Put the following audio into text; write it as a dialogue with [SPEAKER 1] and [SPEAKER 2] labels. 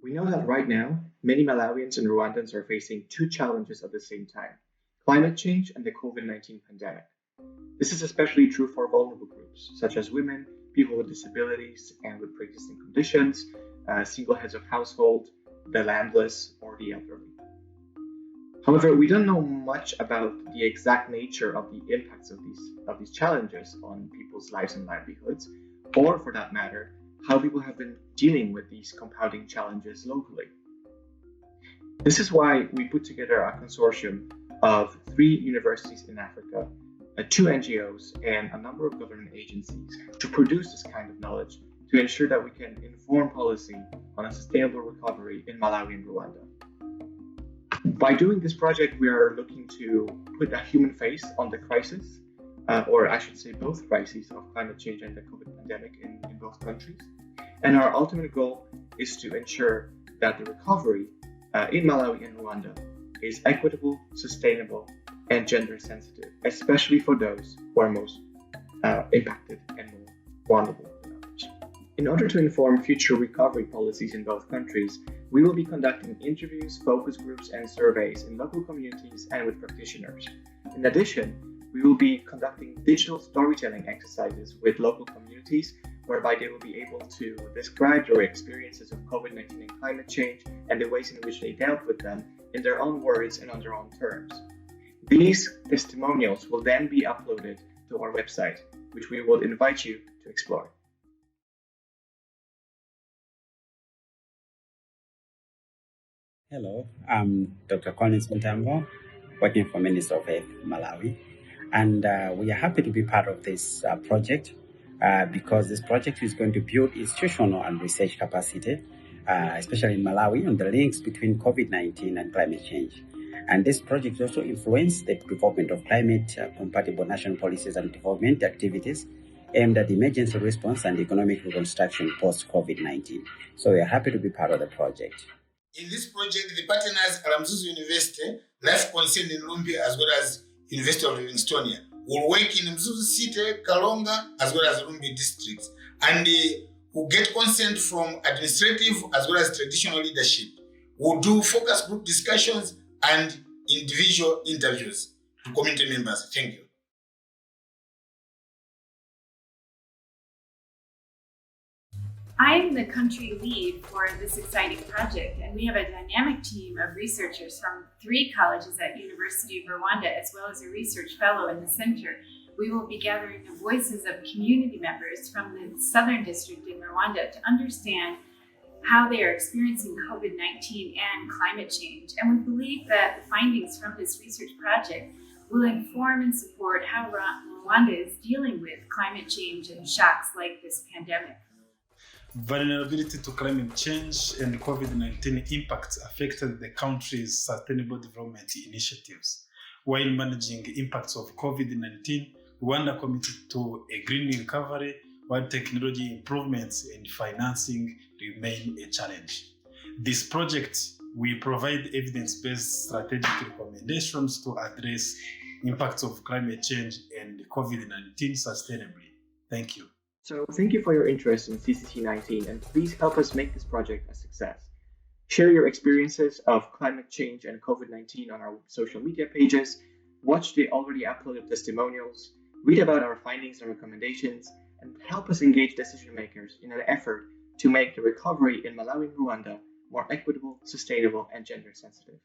[SPEAKER 1] We know that right now, many Malawians and Rwandans are facing two challenges at the same time: climate change and the COVID-19 pandemic. This is especially true for vulnerable groups, such as women, people with disabilities and with pre-existing conditions, single heads of household, the landless, or the elderly. However, we don't know much about the exact nature of the impacts of these challenges on people's lives and livelihoods, or for that matter, how people have been dealing with these compounding challenges locally. This is why we put together a consortium of 3 universities in Africa, 2 NGOs, and a number of government agencies to produce this kind of knowledge to ensure that we can inform policy on a sustainable recovery in Malawi and Rwanda. By doing this project, we are looking to put a human face on the crisis, or I should say both crises of climate change and the COVID pandemic in both countries. And our ultimate goal is to ensure that the recovery in Malawi and Rwanda is equitable, sustainable, and gender sensitive, especially for those who are most impacted and more vulnerable than others. In order to inform future recovery policies in both countries, we will be conducting interviews, focus groups, and surveys in local communities and with practitioners. In addition, we will be conducting digital storytelling exercises with local communities, whereby they will be able to describe their experiences of COVID-19 and climate change and the ways in which they dealt with them in their own words and on their own terms. These testimonials will then be uploaded to our website, which we will invite you to explore.
[SPEAKER 2] Hello, I'm Dr. Collins Mutambo, working for Minister of Health, Malawi. And we are happy to be part of this project because this project is going to build institutional and research capacity, especially in Malawi, on the links between COVID-19 and climate change. And this project also influences the development of climate-compatible national policies and development activities aimed at emergency response and economic reconstruction post-COVID-19. So we are happy to be part of the project.
[SPEAKER 3] In this project, the partners are Mzuzu University, Life Concern in Lumbi, as well as University of Livingstonia, will work in Mzuzu City, Kalonga, as well as Lumbi districts, and will get consent from administrative as well as traditional leadership. We'll do focus group discussions and individual interviews to community members. Thank you.
[SPEAKER 4] I am the country lead for this exciting project, and we have a dynamic team of researchers from 3 colleges at University of Rwanda, as well as a research fellow in the center. We will be gathering the voices of community members from the Southern District in Rwanda to understand how they are experiencing COVID-19 and climate change. And we believe that the findings from this research project will inform and support how Rwanda is dealing with climate change and shocks like this pandemic.
[SPEAKER 5] Vulnerability to climate change and COVID-19 impacts affected the country's sustainable development initiatives. While managing impacts of COVID-19, Rwanda committed to a green recovery, while technology improvements and financing remain a challenge. This project will provide evidence-based strategic recommendations to address impacts of climate change and COVID-19 sustainably. Thank you.
[SPEAKER 1] So thank you for your interest in CCC19, and please help us make this project a success. Share your experiences of climate change and COVID-19 on our social media pages, watch the already uploaded testimonials, read about our findings and recommendations, and help us engage decision makers in an effort to make the recovery in Malawi and Rwanda more equitable, sustainable, and gender sensitive.